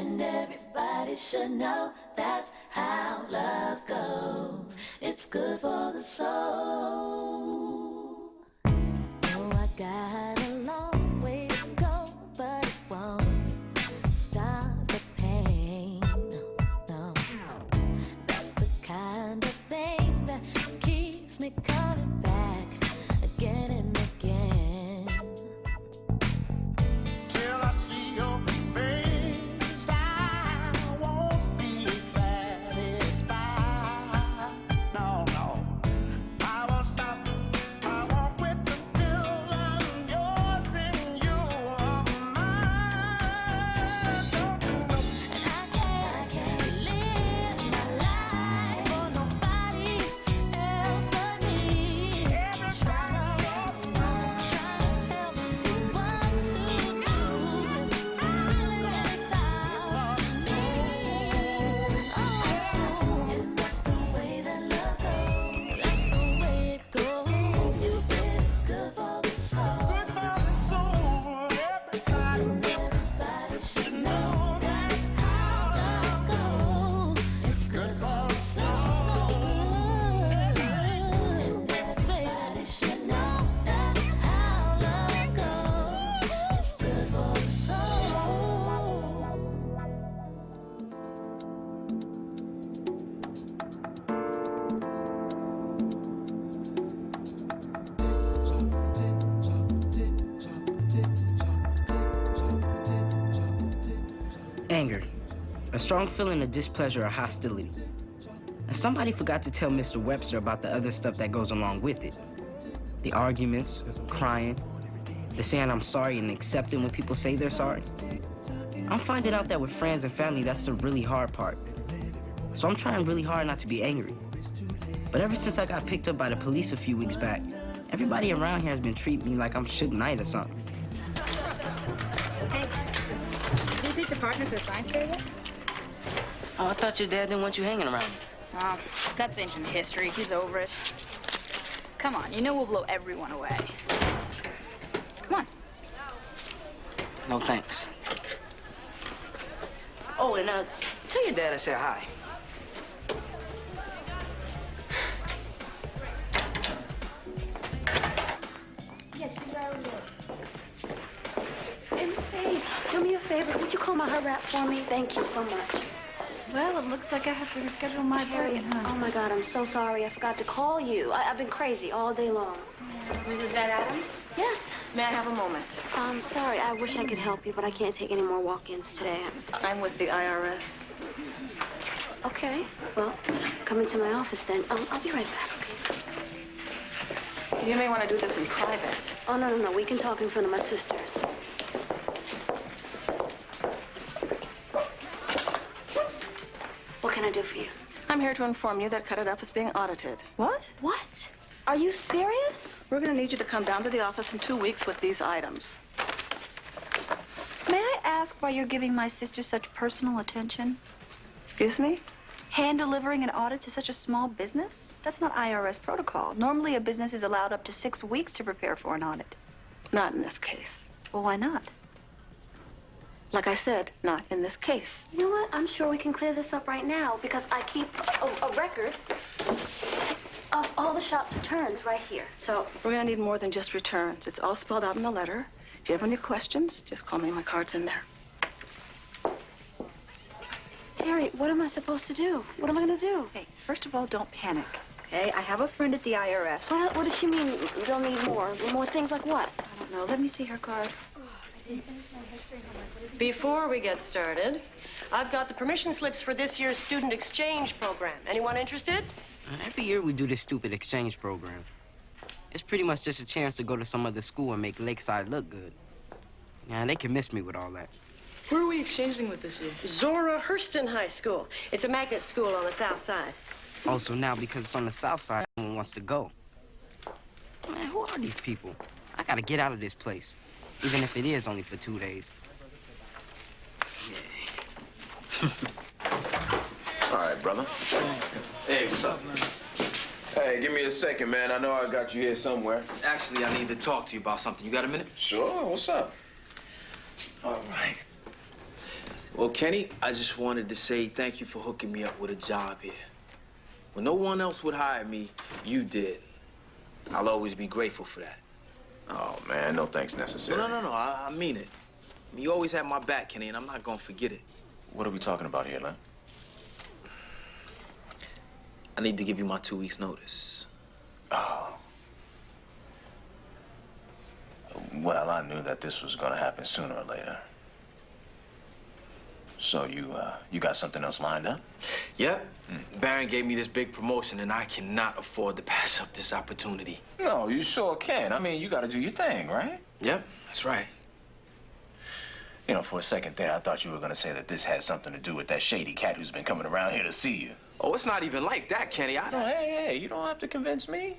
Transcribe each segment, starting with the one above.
And everybody should know that's how love goes. It's good for the soul. Oh, I got a long way to go, but it won't stop the pain. No, that's the kind of thing that keeps me coming back again and again. Till I see your face, I won't be satisfied. No, no. I won't stop. I won't quit until I'm yours and you are mine. Don't you know? And I can't live my life for nobody else but me. Trying to tell me what to do. Feeling inside me. Oh, and that's the way that love goes. That's the way it goes. It's good for the soul. Good for the soul. Everybody And everybody should know that's how love goes. It's good for the soul. And everybody should know that's how love goes. It's good for the soul. Anger. A strong feeling of displeasure or hostility. And somebody forgot to tell Mr. Webster about the other stuff that goes along with it. The arguments, crying, the saying I'm sorry and accepting when people say they're sorry. I'm finding out that with friends and family, that's the really hard part. So I'm trying really hard not to be angry. But ever since I got picked up by the police a few weeks back, everybody around here has been treating me like I'm Suge Knight or something. Hey, did you pick the partner for the science fair yet? Oh, I thought your dad didn't want you hanging around. Oh, that's ancient history. He's over it. Come on, you know we'll blow everyone away. Come on. No thanks. Oh, and tell your dad I said hi. Yes, she's right here. Hey, do me a favor. Would you call my her rap for me? Thank you so much. Well, it looks like I have to reschedule my appointment, huh? Oh, my God, I'm so sorry. I forgot to call you. I've been crazy all day long. Is that Adam? Yes. May I have a moment? Sorry. I wish I could help you, but I can't take any more walk-ins today. I'm with the IRS. Okay. Well, come into my office then. I'll be right back, okay? You may want to do this in private. Oh, no. We can talk in front of my sisters. What can I do for you? I'm here to inform you that Cut It Up is being audited. What? What? Are you serious? We're going to need you to come down to the office in 2 weeks with these items. May I ask why you're giving my sister such personal attention? Excuse me? Hand delivering an audit to such a small business? That's not IRS protocol. Normally, a business is allowed up to 6 weeks to prepare for an audit. Not in this case. Well, why not? Like I said, not in this case. You know what? I'm sure we can clear this up right now because I keep a record of all the shop's returns right here. So, We're going to need more than just returns. It's all spelled out in the letter. If you have any questions, just call me. My card's in there. Terry, what am I supposed to do? What am I going to do? Hey, first of all, don't panic, okay? I have a friend at the IRS. What does she mean? They'll need more. More things like what? I don't know. Let me see her card. Before we get started, I've got the permission slips for this year's student exchange program. Anyone interested? Every year we do this stupid exchange program. It's pretty much just a chance to go to some other school and make Lakeside look good. Yeah, they can miss me with all that. Who are we exchanging with this year? Zora Hurston High School. It's a magnet school on the south side. Also now, because it's on the south side, no one wants to go. Man, who are these people? I gotta get out of this place. Even if it is only for 2 days. All right, brother. Hey, what's up, man? Hey, give me a second, man. I know I got you here somewhere. Actually, I need to talk to you about something. You got a minute? Sure, what's up? All right. Well, Kenny, I just wanted to say thank you for hooking me up with a job here. When no one else would hire me, you did. I'll always be grateful for that. Oh, man, no thanks necessary. No, I mean it. You always had my back, Kenny, and I'm not gonna forget it. What are we talking about here, Len? I need to give you my 2 weeks' notice. Oh. Well, I knew that this was gonna happen sooner or later. So you got something else lined up? Yep. Baron gave me this big promotion, and I cannot afford to pass up this opportunity. No, you sure can. I mean, you gotta do your thing, right? Yep, that's right. You know, for a second there, I thought you were gonna say that this had something to do with that shady cat who's been coming around here to see you. Oh, it's not even like that, Kenny. No, hey, you don't have to convince me.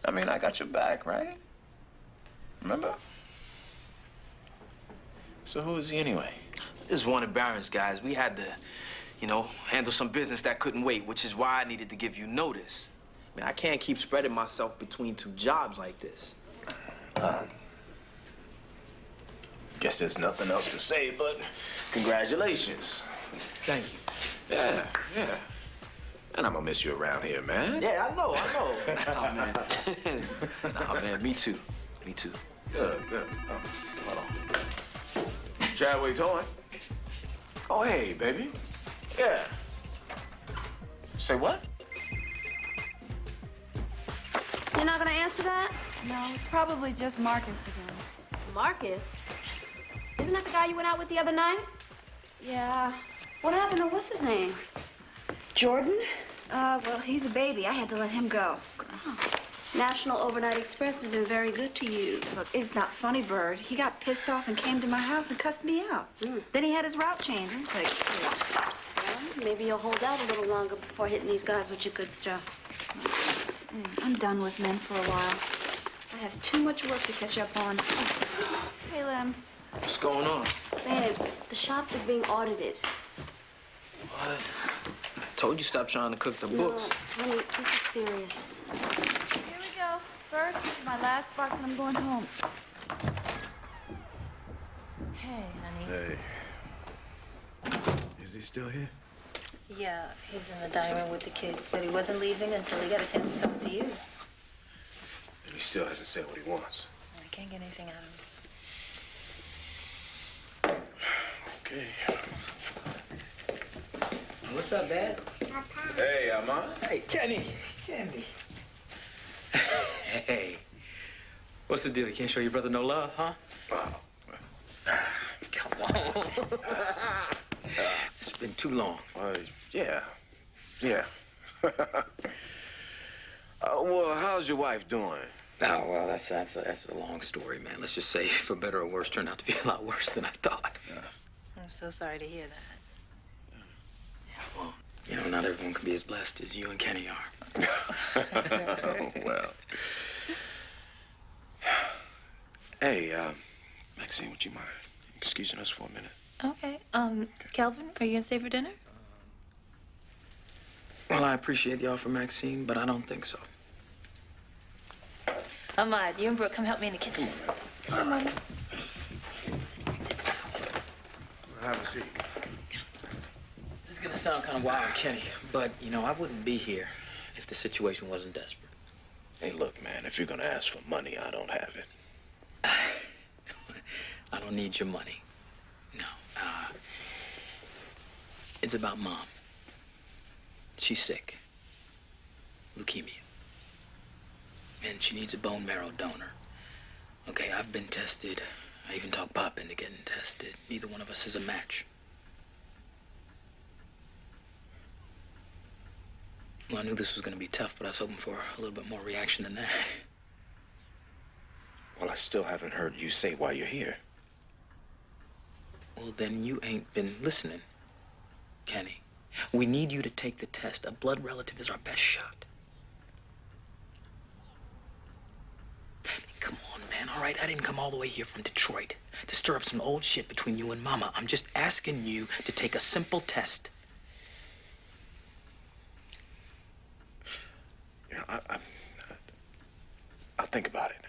I mean, I got your back, right? Remember? So who is he anyway? This is one of Baron's guys. We had to, you know, handle some business that couldn't wait, which is why I needed to give you notice. I mean, I can't keep spreading myself between 2 jobs like this. Guess there's nothing else to say but congratulations. Thank you. Yeah. And I'm gonna miss you around here, man. Yeah, I know. Nah, man. Nah, man, me too. Good. Oh, hold on. Chadwick Toy. Oh, hey, baby. Yeah. Say what? You're not gonna answer that? No, it's probably just Marcus again. Marcus? Isn't that the guy you went out with the other night? Yeah. What happened to what's his name? Jordan? Well, he's a baby. I had to let him go. Oh. National Overnight Express has been very good to you. Look, it's not funny, Bird. He got pissed off and came to my house and cussed me out. Then he had his route changed. It's like, Well, maybe you'll hold out a little longer before hitting these guys with your good stuff. I'm done with men for a while. I have too much work to catch up on. Hey, Lem. What's going on? Babe, the shop is being audited. What? I told you stop trying to cook the books. No, honey, this is serious. Here we go. Bird, this is my last box and I'm going home. Hey, honey. Hey. Is he still here? Yeah, he's in the dining room with the kids. Said he wasn't leaving until he got a chance to talk to you. And he still hasn't said what he wants. I can't get anything out of him. Okay. What's up, Dad? Hey, Armand. Hey, Kenny. Candy. Hey. What's the deal? You can't show your brother no love, huh? Oh. Come on. It's been too long. Yeah. Well, how's your wife doing? Oh, well, that's a long story, man. Let's just say, for better or worse, turned out to be a lot worse than I thought. I'm so sorry to hear that. Yeah, well, you know, not everyone can be as blessed as you and Kenny are. Well. Hey, Maxine, would you mind excusing us for a minute? Okay. Calvin, are you gonna stay for dinner? Well, I appreciate the offer, Maxine, but I don't think so. Ahmad, you and Brooke, come help me in the kitchen. Come on. Have a seat. This is gonna sound kind of wild, Kenny, but, you know, I wouldn't be here if the situation wasn't desperate. Hey, look, man, if you're gonna ask for money, I don't have it. I don't need your money. No. It's about Mom. She's sick. Leukemia. And she needs a bone marrow donor. Okay, I've been tested. I even talked Pop into getting tested. Neither one of us is a match. Well, I knew this was going to be tough, but I was hoping for a little bit more reaction than that. Well, I still haven't heard you say why you're here. Well, then you ain't been listening, Kenny. We need you to take the test. A blood relative is our best shot. Come on, man, all right? I didn't come all the way here from Detroit to stir up some old shit between you and Mama. I'm just asking you to take a simple test. Yeah, I'll think about it.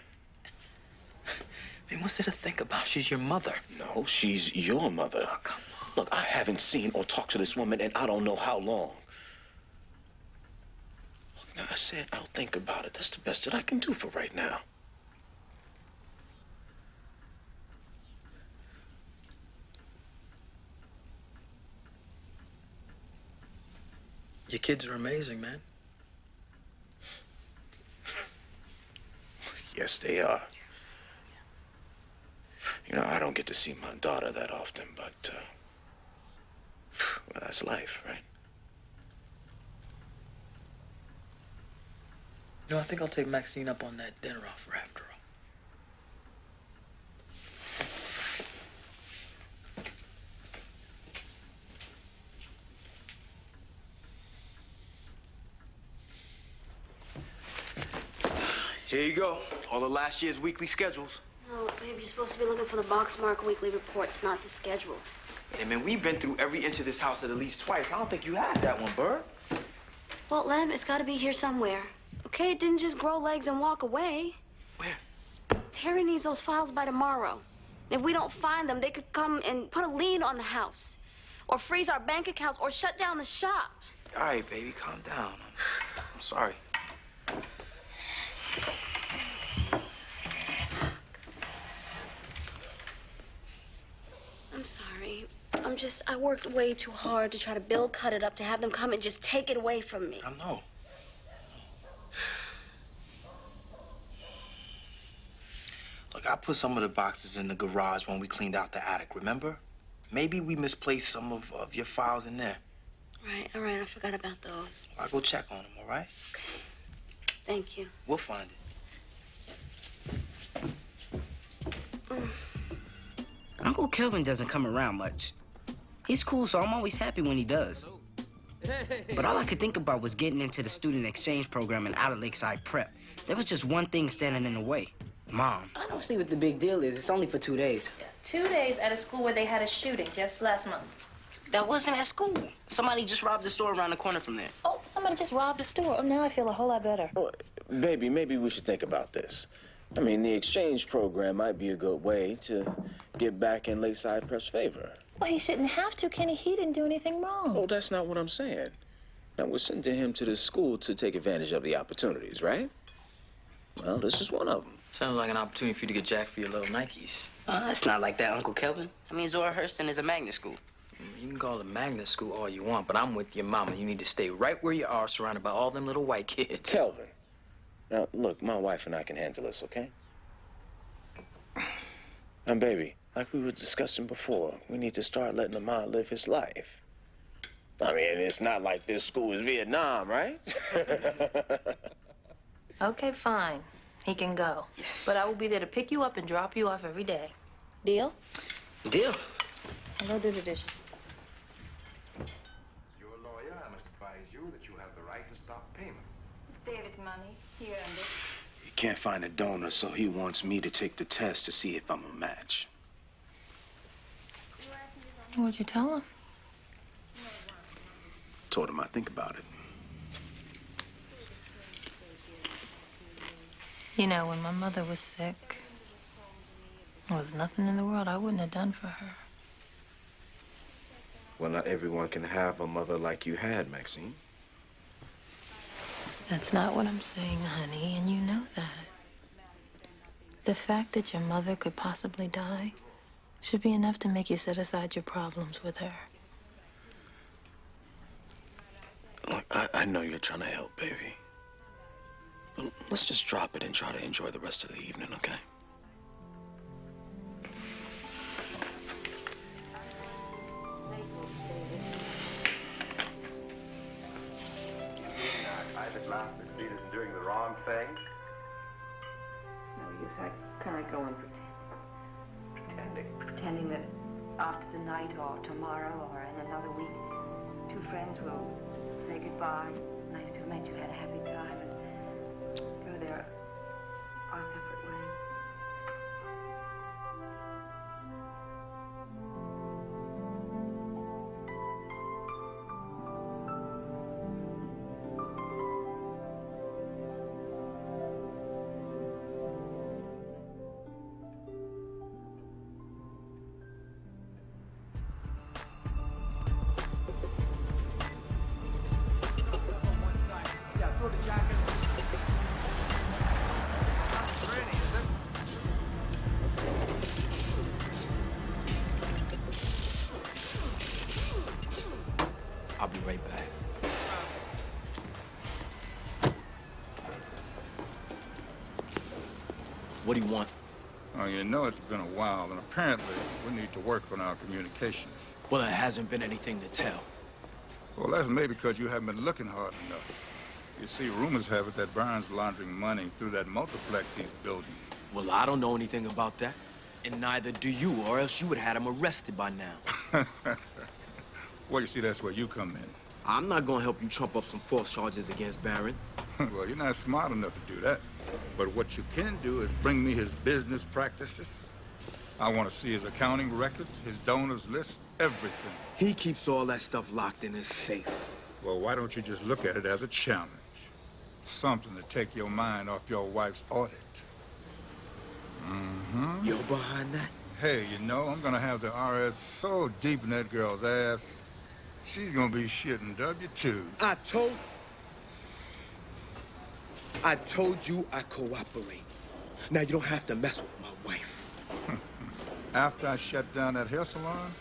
I mean, what's there to think about? She's your mother. No, she's your mother. Oh, come on. Look, I haven't seen or talked to this woman in I don't know how long. Look, now I said I'll think about it. That's the best that I can do for right now. Your kids are amazing, man. Yes, they are. You know, I don't get to see my daughter that often, but, well, that's life, right? You know, I think I'll take Maxine up on that dinner offer after all. Here you go. All of last year's weekly schedules. No, babe, you're supposed to be looking for the Boxmark weekly reports, not the schedules. Hey, man, we've been through every inch of this house at least twice. I don't think you had that one, Bird. Well, Lem, it's got to be here somewhere. Okay, it didn't just grow legs and walk away. Where? Terry needs those files by tomorrow. If we don't find them, they could come and put a lien on the house. Or freeze our bank accounts, or shut down the shop. All right, baby, calm down. I'm sorry. I'm sorry. I worked way too hard to try to cut it up, to have them come and just take it away from me. I know. Look, I put some of the boxes in the garage when we cleaned out the attic, remember? Maybe we misplaced some of your files in there. All right, I forgot about those. I'll go check on them, all right? Okay. Thank you. We'll find it. Uncle Kelvin doesn't come around much. He's cool, so I'm always happy when he does. But all I could think about was getting into the student exchange program and out of Lakeside Prep. There was just one thing standing in the way. Mom. I don't see what the big deal is. It's only for 2 days. 2 days at a school where they had a shooting just last month. That wasn't at school. Somebody just robbed the store around the corner from there. Oh, somebody just robbed a store. Oh, now I feel a whole lot better. Oh, baby, maybe we should think about this. I mean, the exchange program might be a good way to get back in Lakeside Prep's favor. Well, he shouldn't have to, Kenny. He didn't do anything wrong. Oh, that's not what I'm saying. Now, we're sending him to the school to take advantage of the opportunities, right? Well, this is one of them. Sounds like an opportunity for you to get jacked for your little Nikes. It's not like that, Uncle Kelvin. I mean, Zora Hurston is a magnet school. You can call it magnet school all you want, but I'm with your mama. You need to stay right where you are, surrounded by all them little white kids. Kelvin. Now, look, my wife and I can handle this, okay? And, baby, like we were discussing before, we need to start letting Lamont live his life. I mean, it's not like this school is Vietnam, right? Okay, fine. He can go. Yes. But I will be there to pick you up and drop you off every day. Deal? Deal. And go do the dishes. As your lawyer, I must advise you that you have the right to stop payment. It's David's money. He earned it. He can't find a donor, so he wants me to take the test to see if I'm a match. What'd you tell him? Told him I'd think about it. You know, when my mother was sick, there was nothing in the world I wouldn't have done for her. Well, not everyone can have a mother like you had, Maxine. That's not what I'm saying, honey, and you know that. The fact that your mother could possibly die should be enough to make you set aside your problems with her. Look, I know you're trying to help, baby. But let's just drop it and try to enjoy the rest of the evening, okay? I've at last succeeded in doing the wrong thing. No use. I kind of go and pretending that after tonight or tomorrow or in another week, two friends will say goodbye. Nice to have met you, had a happy time, and go their our separate ways. I'll be right back. What do you want? Oh, you know it's been a while, and apparently we need to work on our communication. Well, there hasn't been anything to tell. Well, that's maybe because you haven't been looking hard enough. You see, rumors have it that Byron's laundering money through that multiplex he's building. Well, I don't know anything about that. And neither do you, or else you would have had him arrested by now. Well, you see, that's where you come in. I'm not going to help you trump up some false charges against Barron. Well, you're not smart enough to do that. But what you can do is bring me his business practices. I want to see his accounting records, his donors list, everything. He keeps all that stuff locked in his safe. Well, why don't you just look at it as a challenge? Something to take your mind off your wife's audit. Mm-hmm. You're behind that? Hey, you know, I'm going to have the RS so deep in that girl's ass, she's going to be shitting W-2s. I told you I cooperate. Now you don't have to mess with my wife. After I shut down that hair salon,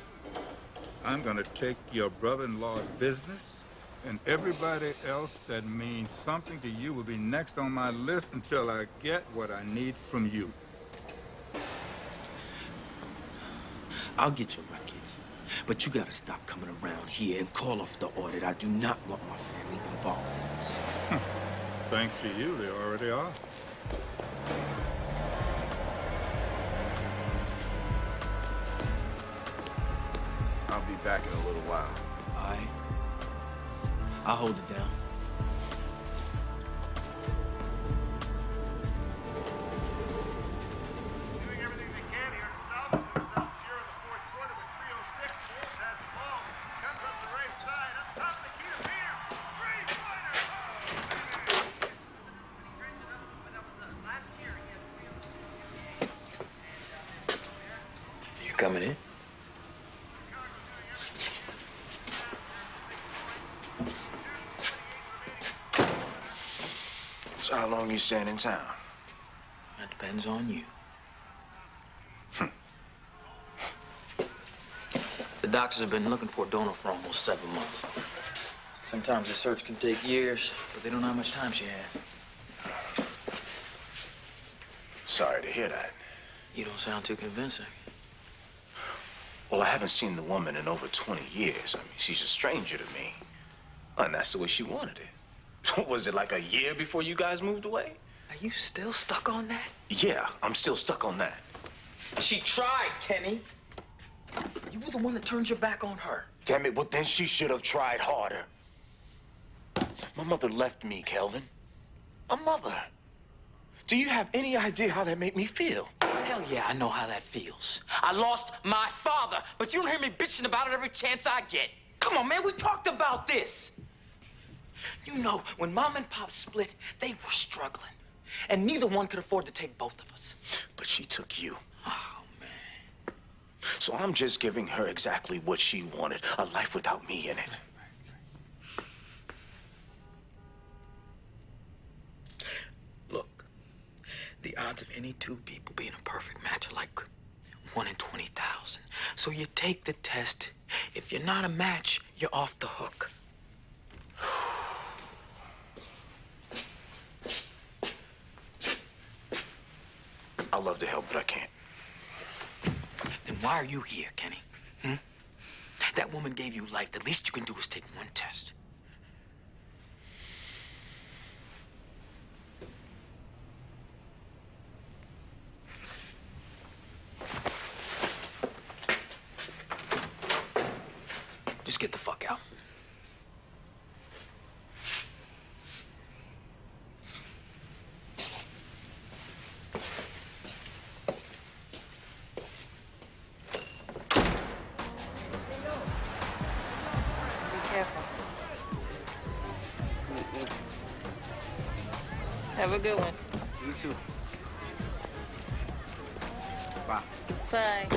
I'm going to take your brother-in-law's business, and everybody else that means something to you will be next on my list until I get what I need from you. I'll get your records, but you gotta stop coming around here and call off the audit. I do not want my family involved in this. Thanks to you, they already are. I'll be back in a little while. All right. I'll hold it down. Doing everything they can here to salvage themselves here in the fourth quarter with 3:06. Bulls has the ball. Comes up the right side. Up top, Nikita Peter. Three-pointer. Oh, You coming in? So how long you staying in town? That depends on you. The doctors have been looking for a donor for almost 7 months. Sometimes the search can take years, but they don't know how much time she had. Sorry to hear that. You don't sound too convincing. Well, I haven't seen the woman in over 20 years. I mean, she's a stranger to me. And that's the way she wanted it. Was it like a year before you guys moved away? Are you still stuck on that? Yeah, I'm still stuck on that. She tried, Kenny. You were the one that turned your back on her. Damn it, well, then she should have tried harder. My mother left me, Kelvin. A mother. Do you have any idea how that made me feel? Hell yeah, I know how that feels. I lost my father, but you don't hear me bitching about it every chance I get. Come on, man, we talked about this. You know, when Mom and Pop split, they were struggling. And neither one could afford to take both of us. But she took you. Oh, man. So I'm just giving her exactly what she wanted, a life without me in it. Look, the odds of any two people being a perfect match are like 1 in 20,000. So you take the test. If you're not a match, you're off the hook. I'd love to help, but I can't. Then why are you here, Kenny? That woman gave you life. The least you can do is take one test. Just get the fuck out. Have a good one. You too. Bye. Bye.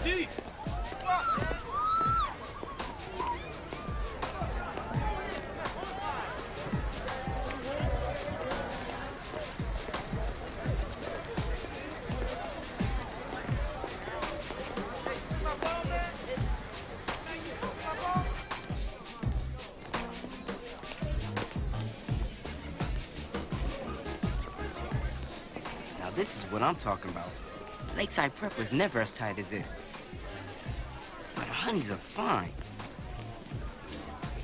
Steve! This is what I'm talking about. Lakeside Prep was never as tight as this. But the honeys are fine.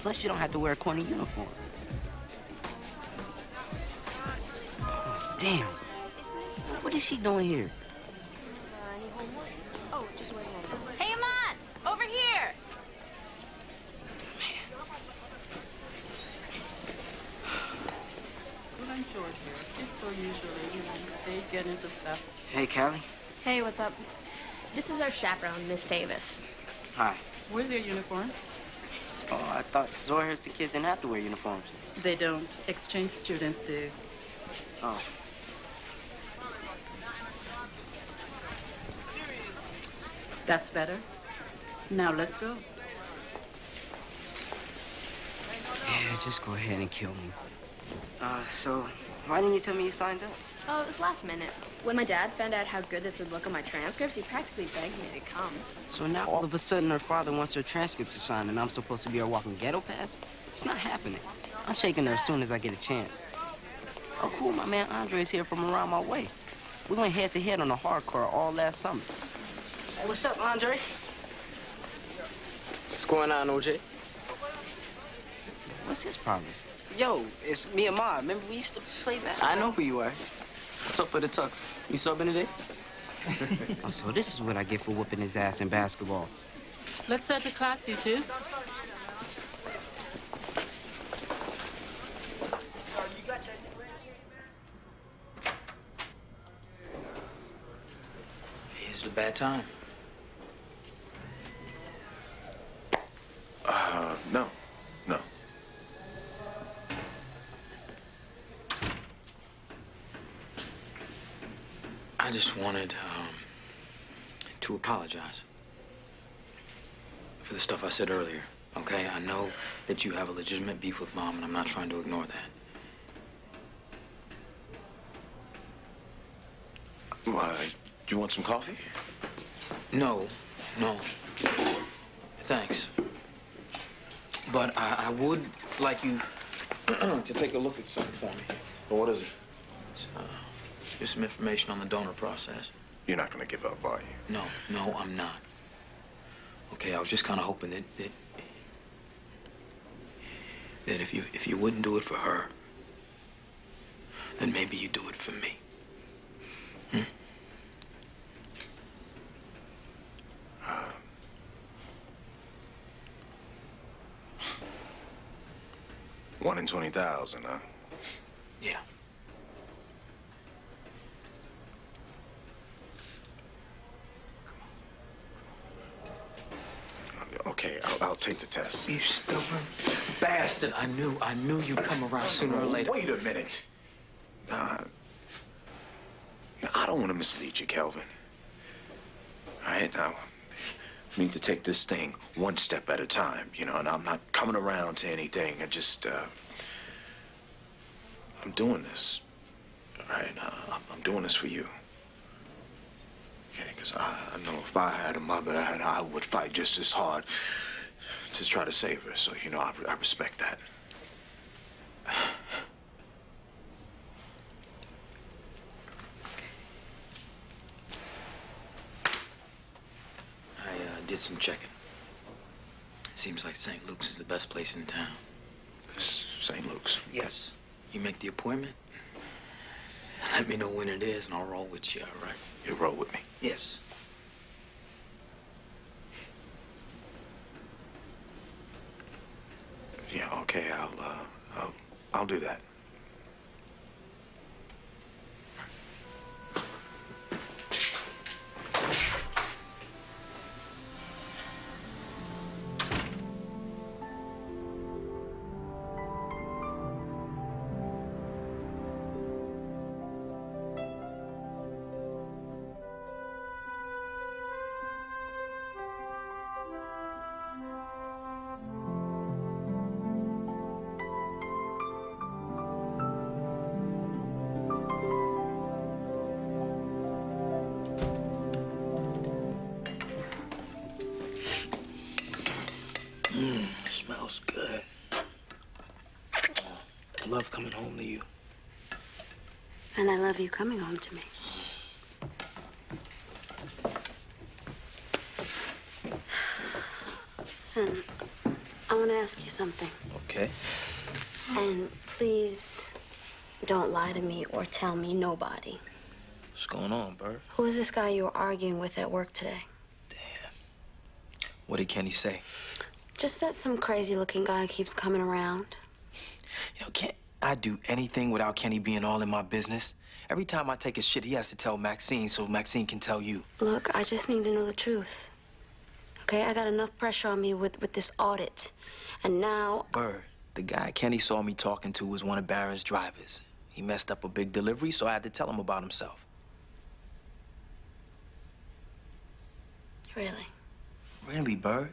Plus, you don't have to wear a corny uniform. Oh, damn. What is she doing here? Hey, Iman! Over here! I'm George here. It's so usually, they get into stuff. Hey, Callie. Hey, what's up? This is our chaperone, Miss Davis. Hi. Where's their uniform? Oh, I thought Zohurst kids didn't have to wear uniforms. They don't. Exchange students do. Oh. That's better. Now let's go. Yeah, just go ahead and kill me. So, why didn't you tell me you signed up? Oh, it was last minute. When my dad found out how good this would look on my transcripts, he practically begged me to come. So now all of a sudden her father wants her transcript to sign and I'm supposed to be her walking ghetto pass? It's not happening. I'm shaking her as soon as I get a chance. Oh, cool, my man Andre's here from around my way. We went head-to-head on the hardcore all last summer. Hey, what's up, Andre? What's going on, OJ? What's his problem? Yo, it's me and Ma. Remember we used to play basketball? I know who you are. What's up for the tux? You subbing today? Oh, so this is what I get for whooping his ass in basketball. Let's start the class, you two. Is it a bad time? No. No. I just wanted to apologize for the stuff I said earlier, okay? I know that you have a legitimate beef with Mom, and I'm not trying to ignore that. Why, you want some coffee? No. Thanks. But I would like you to take a look at something for me. Well, what is it? It's, just some information on the donor process. You're not going to give up, are you? No, I'm not. Okay, I was just kind of hoping that if you wouldn't do it for her, then maybe you'd do it for me. Hmm? 1 in 20,000, huh? Yeah. Okay, I'll take the test. You stubborn bastard. I knew you'd come around sooner or later. Wait a minute. I don't want to mislead you, Kelvin. All right, now, we need to take this thing one step at a time, you know, and I'm not coming around to anything. I'm doing this, all right? I'm doing this for you. Okay, because I know if I had a mother, I would fight just as hard to try to save her. So, you know, I respect that. I did some checking. Seems like St. Luke's is the best place in town. St. Luke's? Yes. You make the appointment, let me know when it is, and I'll roll with you, all right? You'll roll with me? Yes. Yeah, okay, I'll do that. Smells good. I love coming home to you. And I love you coming home to me. Listen, I want to ask you something. Okay. And please don't lie to me or tell me nobody. What's going on, Bird? Who is this guy you were arguing with at work today? What did Kenny say? Just that some crazy-looking guy keeps coming around. You know, can't I do anything without Kenny being all in my business? Every time I take a shit, he has to tell Maxine so Maxine can tell you. Look, I just need to know the truth. Okay, I got enough pressure on me with this audit. And now... Bird, the guy Kenny saw me talking to was one of Barron's drivers. He messed up a big delivery, so I had to tell him about himself. Really? Really, Bird?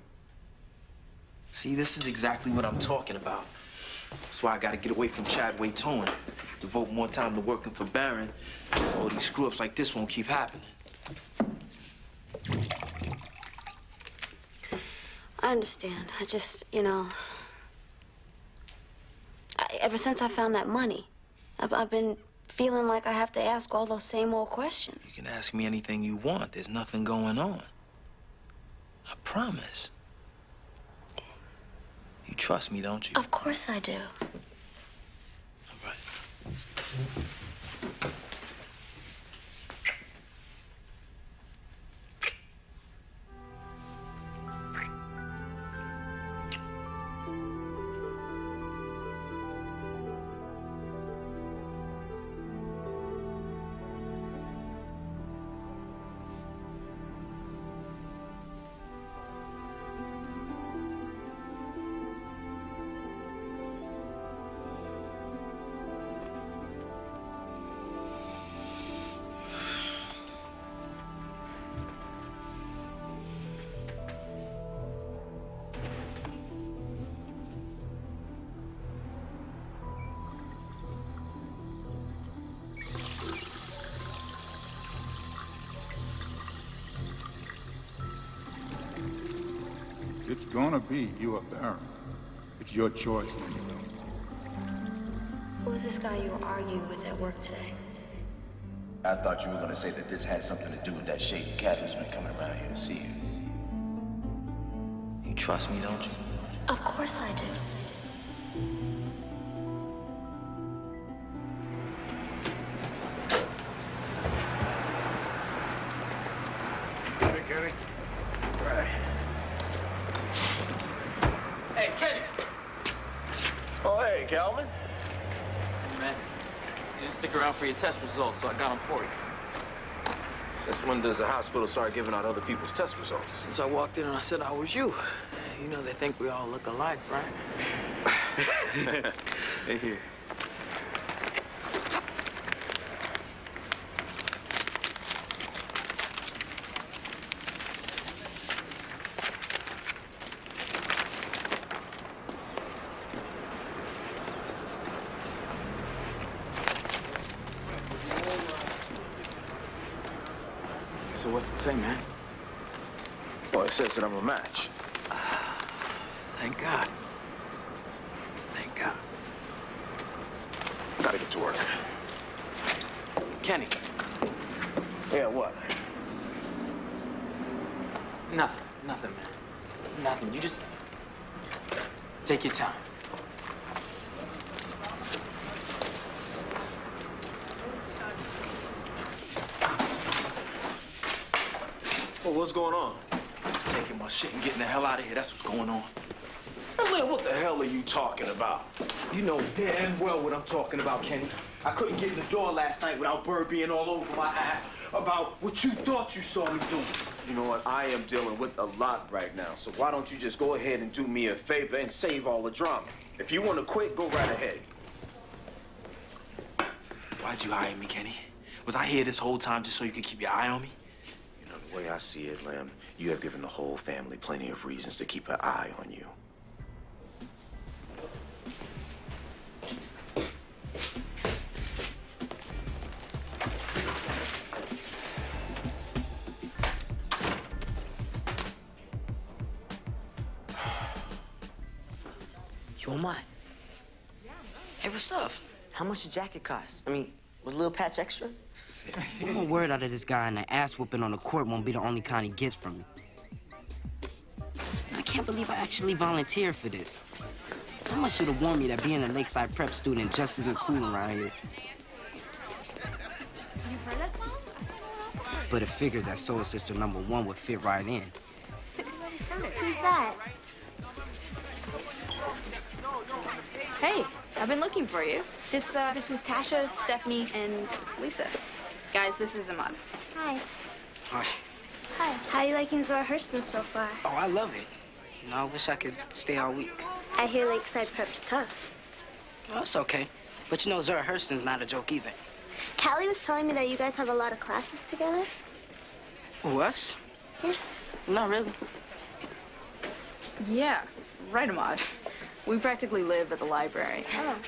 See, this is exactly what I'm talking about. That's why I gotta get away from Chadway Towing. Devote more time to working for Barron. All these screw-ups like this won't keep happening. I understand. I just, you know... ever since I found that money, I've been feeling like I have to ask all those same old questions. You can ask me anything you want. There's nothing going on. I promise. You trust me, don't you? Of course I do. All right. It's gonna be you or Barron. It's your choice, anyway. Who was this guy you were arguing with at work today? I thought you were going to say that this had something to do with that shady cat who's been coming around here to see you. You trust me, don't you? Of course I do. Hey, Kenny. Right. Hey, Kenny! Oh, hey, Calvin. Man, you didn't stick around for your test results, so I got them for you. Since when does the hospital start giving out other people's test results? Since I walked in and I said I was you. You know they think we all look alike, right? Hey, here. So what's it say, man? Well, it says that I'm a match. Thank God. Thank God. Gotta get to work. Kenny. Yeah, what? Nothing, man. Nothing. You just take your time. Well, what's going on? Taking my shit and getting the hell out of here. That's what's going on. Lil, what the hell are you talking about? You know damn well what I'm talking about, Kenny. I couldn't get in the door last night without Bird being all over my ass about what you thought you saw me doing. You know what? I am dealing with a lot right now, so why don't you just go ahead and do me a favor and save all the drama? If you want to quit, go right ahead. Why'd you hire me, Kenny? Was I here this whole time just so you could keep your eye on me? You know, the way I see it, Lem, you have given the whole family plenty of reasons to keep an eye on you. You on mine? Hey, what's up? How much the jacket cost? I mean, was a little patch extra? One word out of this guy and the ass whooping on the court won't be the only kind he gets from me. I can't can't believe I actually volunteered for this. Someone should have warned me that being a Lakeside Prep student just isn't cool around here. You've heard that song? But it figures that Soul Sister #1 would fit right in. Who's that? Hey, I've been looking for you. This is Tasha, Stephanie, and Lisa. Guys, this is Ahmad. Hi. Hi. Hi. How are you liking Zora Hurston so far? Oh, I love it. You know, I wish I could stay all week. I hear Lakeside Prep's tough. Well, it's okay. But you know, Zora Hurston's not a joke either. Callie was telling me that you guys have a lot of classes together. Who, us? Yeah. Not really. Yeah, right, Ahmad. We practically live at the library. Oh.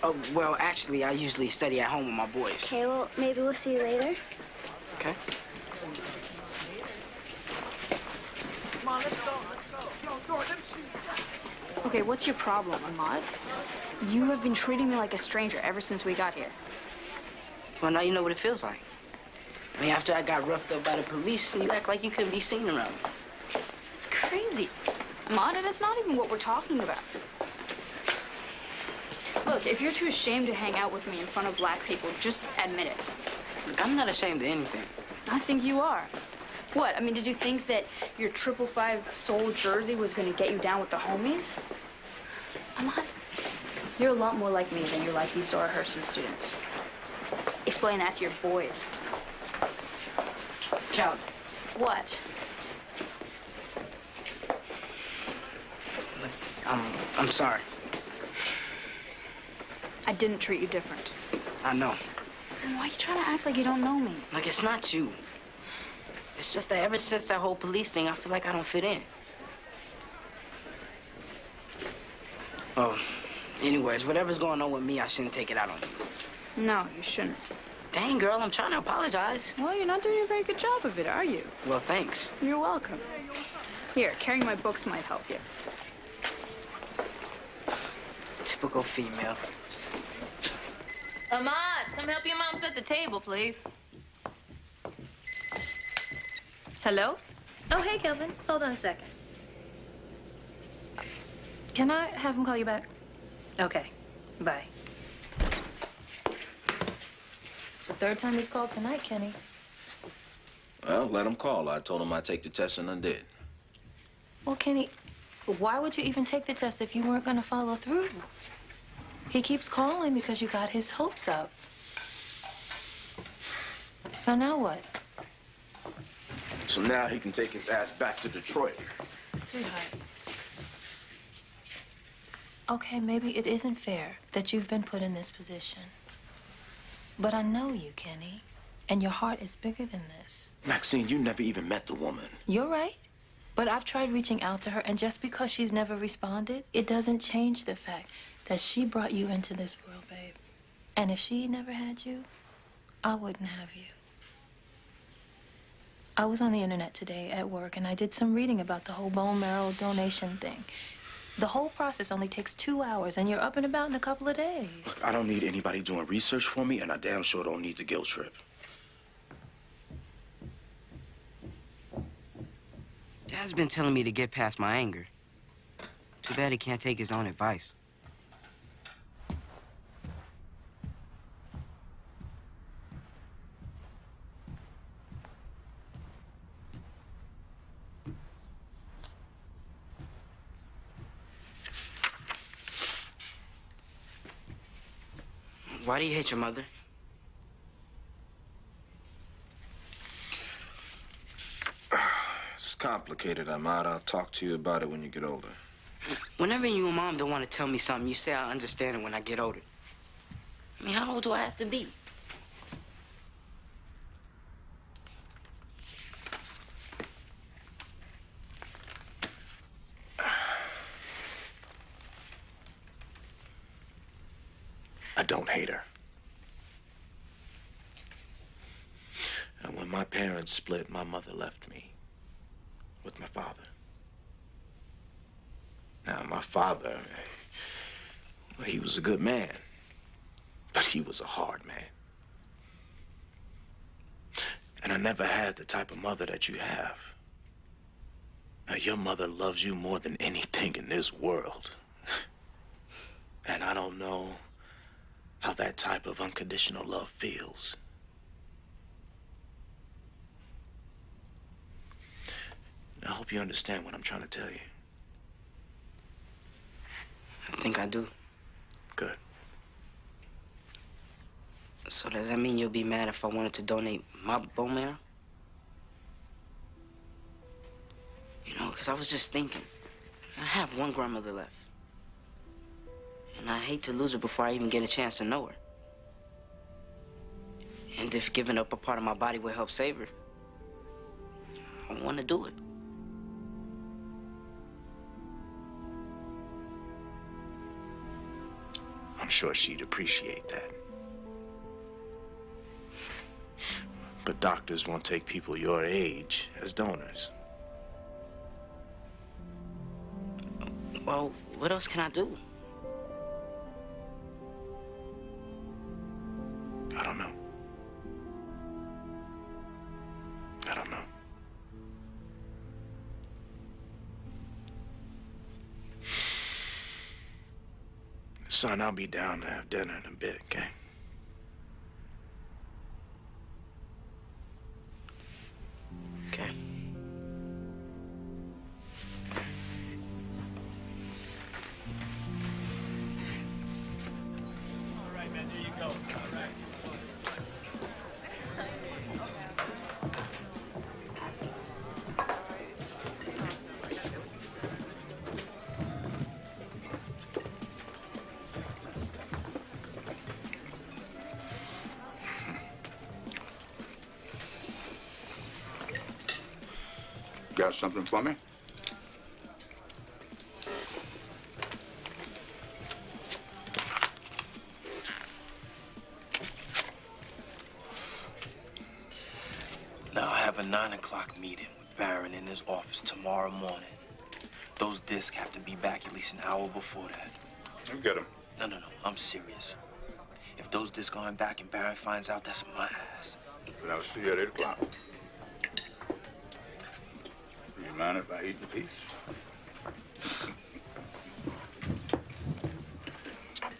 Oh, well, actually, I usually study at home with my boys. Okay, well, maybe we'll see you later. Okay. Come on, let's go. Yo, Zora, let me see you. Okay, what's your problem, Ahmad? You have been treating me like a stranger ever since we got here. Well, now you know what it feels like. I mean, after I got roughed up by the police, you act like you couldn't be seen around me. It's crazy. Ahmad, and it's not even what we're talking about. Look, if you're too ashamed to hang out with me in front of black people, just admit it. Look, I'm not ashamed of anything. I think you are. What? I mean, did you think that your 555 Soul jersey was going to get you down with the homies? Ahmad, you're a lot more like me than you're like these Zora Hurston students. Explain that to your boys. Cal. What? I'm sorry. I didn't treat you different. I know. And why are you trying to act like you don't know me? Like, it's not you. It's just that ever since that whole police thing, I feel like I don't fit in. Oh, anyways, whatever's going on with me, I shouldn't take it out on you. No, you shouldn't. Dang, girl, I'm trying to apologize. Well, you're not doing a very good job of it, are you? Well, thanks. You're welcome. Here, carrying my books might help you. Typical female. Ahmad, come help your mom set the table, please. Hello? Oh, hey, Kelvin. Hold on a second. Can I have him call you back? Okay. Bye. It's the third time he's called tonight, Kenny. Well, let him call. I told him I'd take the test and I did. Well, Kenny, why would you even take the test if you weren't going to follow through? He keeps calling because you got his hopes up. So now what? So now he can take his ass back to Detroit. Sweetheart. Okay, maybe it isn't fair that you've been put in this position. But I know you, Kenny. And your heart is bigger than this. Maxine, you never even met the woman. You're right. But I've tried reaching out to her, and just because she's never responded, it doesn't change the fact that she brought you into this world, babe. And if she never had you, I wouldn't have you. I was on the internet today at work, and I did some reading about the whole bone marrow donation thing. The whole process only takes 2 hours, and you're up and about in a couple of days. Look, I don't need anybody doing research for me, and I damn sure don't need the guilt trip. Dad's been telling me to get past my anger. Too bad he can't take his own advice. Why do you hate your mother? It's complicated, Ahmad. I'll talk to you about it when you get older. Whenever you and Mom don't want to tell me something, you say I'll understand it when I get older. I mean, how old do I have to be? I don't hate her. And when my parents split, my mother left me with my father. Now, my father, well, he was a good man, but he was a hard man. And I never had the type of mother that you have. Now, your mother loves you more than anything in this world. And I don't know how that type of unconditional love feels. I hope you understand what I'm trying to tell you. I think I do. Good. So does that mean you'll be mad if I wanted to donate my bone marrow? You know, because I was just thinking, I have one grandmother left. And I hate to lose her before I even get a chance to know her. And if giving up a part of my body will help save her, I want to do it. I'm sure she'd appreciate that. But doctors won't take people your age as donors. Well, what else can I do? I don't know. I don't know. Son, I'll be down to have dinner in a bit, okay? Okay. All right, man, there you go. All right. Got something for me? Now, I have a 9 o'clock meeting with Baron in his office tomorrow morning. Those discs have to be back at least an hour before that. You get them. No, I'm serious. If those discs aren't back and Baron finds out, that's my ass. But I'll see you at 8 o'clock. Do you mind if I eat the piece?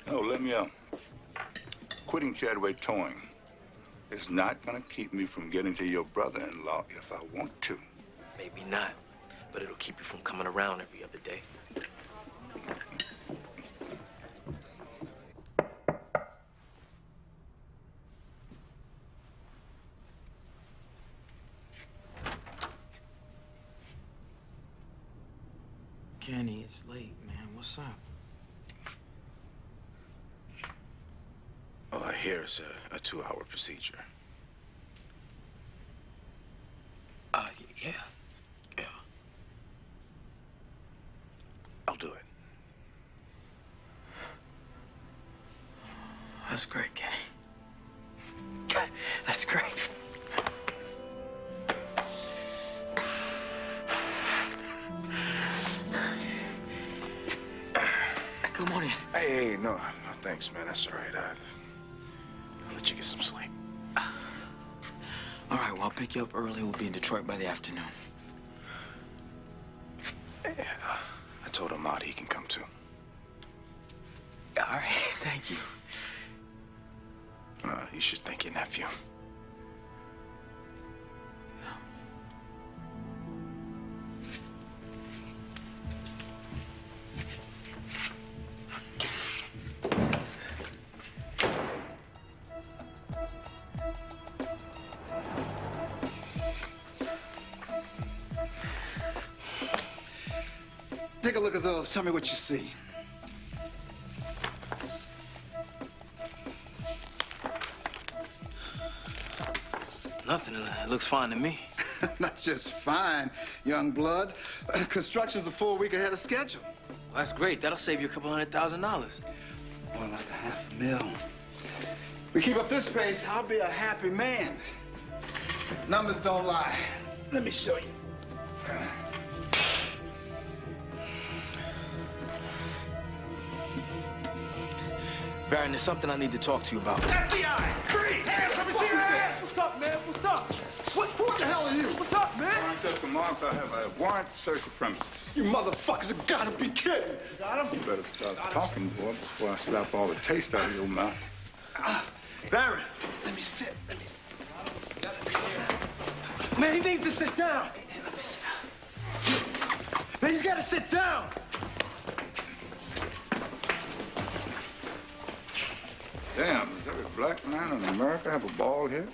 Oh, let me quitting Chadway Towing is not going to keep me from getting to your brother-in-law if I want to. Maybe not, but it'll keep you from coming around every other day. Kenny, it's late, man. What's up? Well, I hear it's a 2-hour procedure. Yeah. I'll do it. That's great, Kenny. That's great. Good morning. Hey, no, thanks, man. That's all right. I'll let you get some sleep. All right, well, I'll pick you up early. We'll be in Detroit by the afternoon. Yeah, I told Ahmad he can come too. All right, thank you. You should thank your nephew. Take a look at those. Tell me what you see. Nothing. It looks fine to me. Not just fine, young blood. Construction's a full week ahead of schedule. Well, that's great. That'll save you a couple $100,000. More like $500,000. We keep up this pace, I'll be a happy man. Numbers don't lie. Let me show you. Baron, there's something I need to talk to you about. FBI! Freeze! Hands, let me see your hands! What's up, man? What's up? What the hell are you? What's up, man? Chester Marks, I have a warrant to search the premises. You motherfuckers have got to be kidding. Got him? You better stop talking, boy, before I slap all the taste out of your mouth. Barry, let me sit. Man, he needs to sit down. Man, he's got to sit down. Damn, does every black man in America have a bald head?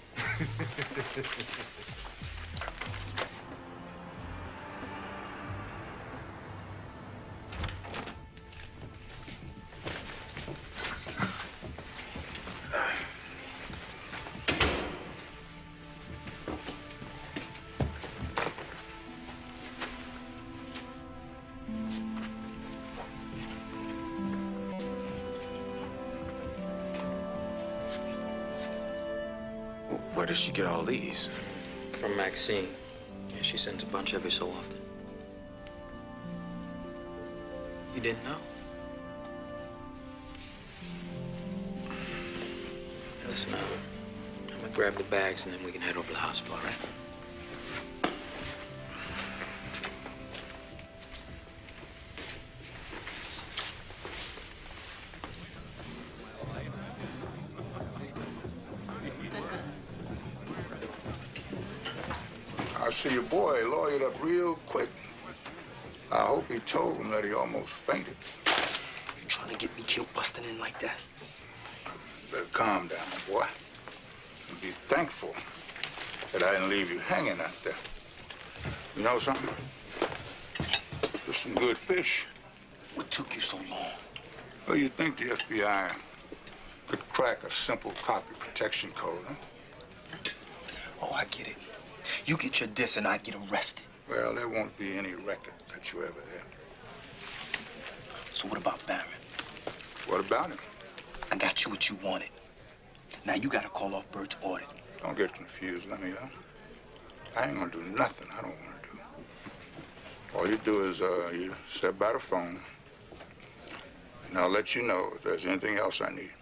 Where does she get all these? From Maxine. Yeah, she sends a bunch every so often. You didn't know? Listen, I'm gonna grab the bags and then we can head over to the hospital, all right? I see your boy lawyered up real quick. I hope he told him that he almost fainted. You trying to get me killed busting in like that? Better calm down, boy. And be thankful that I didn't leave you hanging out there. You know something? There's some good fish. What took you so long? Well, you'd think the FBI could crack a simple copy protection code, huh? Oh, I get it. You get your diss and I get arrested. Well, there won't be any record that you ever had. So what about Barron? What about him? I got you what you wanted. Now you gotta call off Bert's order. Don't get confused, let me know. I ain't gonna do nothing I don't want to do. All you do is you step by the phone, and I'll let you know if there's anything else I need.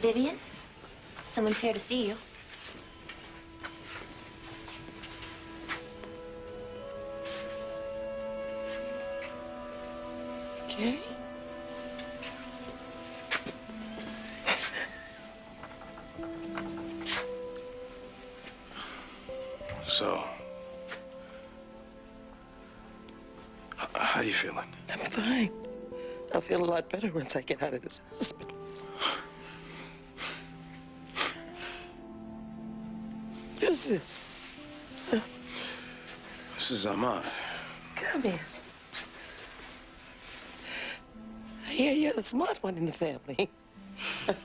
Vivian, someone's here to see you. Okay. So, how you feeling? I'm fine. I'll feel a lot better once I get out of this hospital. Who's this? This is Ahmad. Come here. I hear you're the smart one in the family. Okay,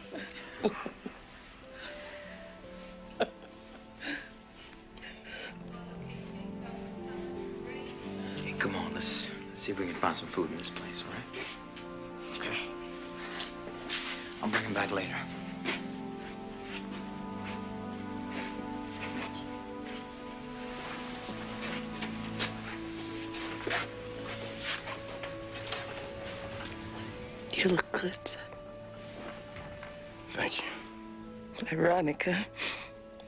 come on, let's see if we can find some food in this place, all right? Okay. I'll bring him back later. You look good, son. Thank you. Ironic, huh?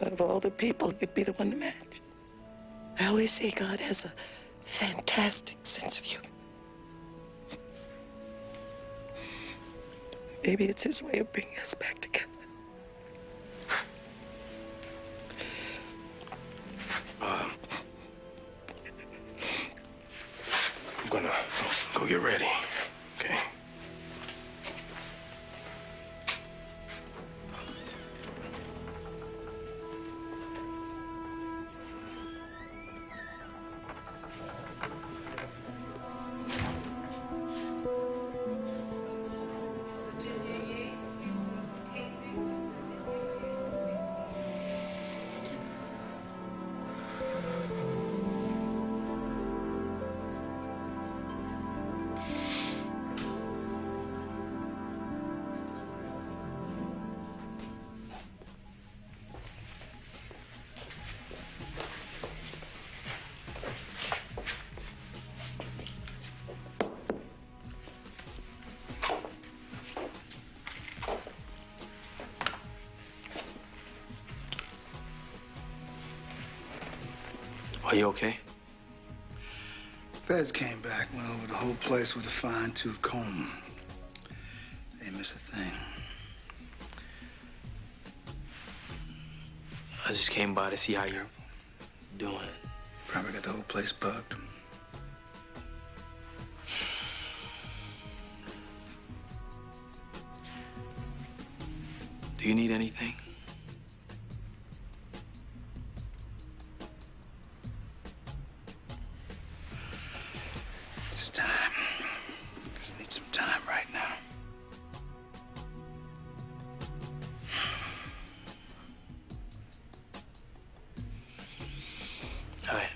Out of all the people, you'd be the one to match. I always say God has a fantastic sense of humor. Maybe it's his way of bringing us back together. I'm gonna go get ready, okay? Are you okay? Feds came back, went over the whole place with a fine-tooth comb. They didn't miss a thing. I just came by to see how you're doing. Probably got the whole place bugged. Do you need anything? It's time. Just need some time right now. All right.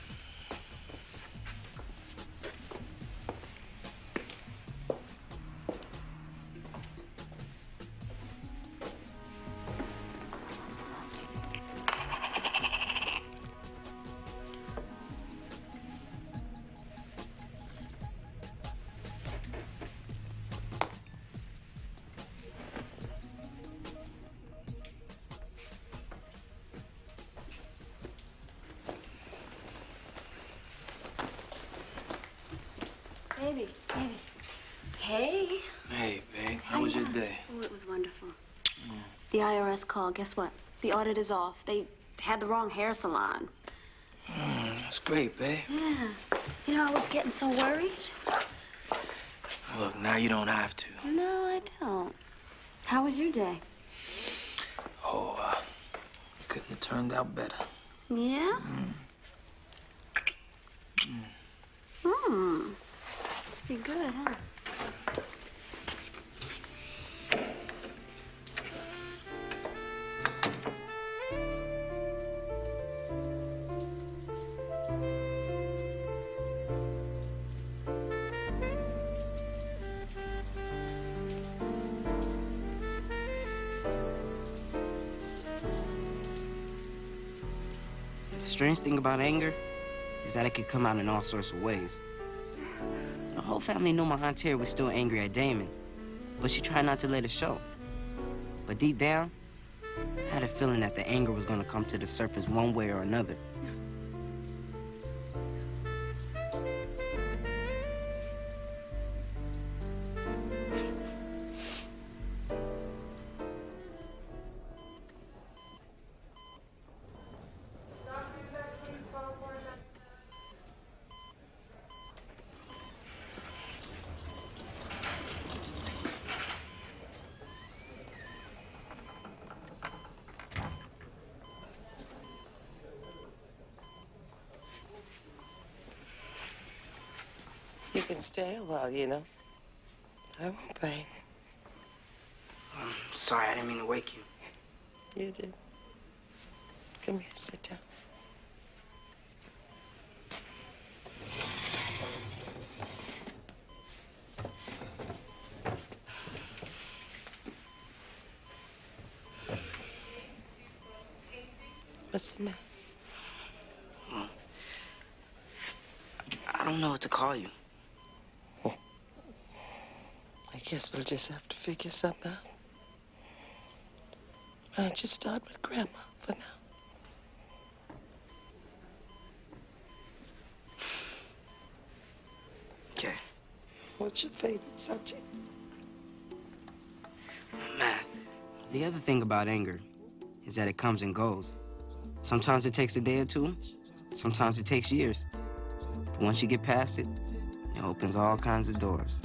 Baby. Hey. Hey, babe. How was your day? Oh, it was wonderful. The IRS called. Guess what? The audit is off. They had the wrong hair salon. That's great, babe. Yeah. You know, I was getting so worried. Look, now you don't have to. No, I don't. How was your day? Oh, couldn't have turned out better. Yeah? Must be good, huh? The strange thing about anger is that it could come out in all sorts of ways. The whole family knew my Aunt Terry was still angry at Damon, but she tried not to let it show. But deep down, I had a feeling that the anger was going to come to the surface one way or another. You can stay a while, you know. I won't bang. I'm sorry, I didn't mean to wake you. You did. Come here, sit down. What's the matter? I don't know what to call you. I guess we'll just have to figure something out. Why don't you start with Grandma for now? Okay. What's your favorite subject? Math. The other thing about anger is that it comes and goes. Sometimes it takes a day or two. Sometimes it takes years. But once you get past it, it opens all kinds of doors.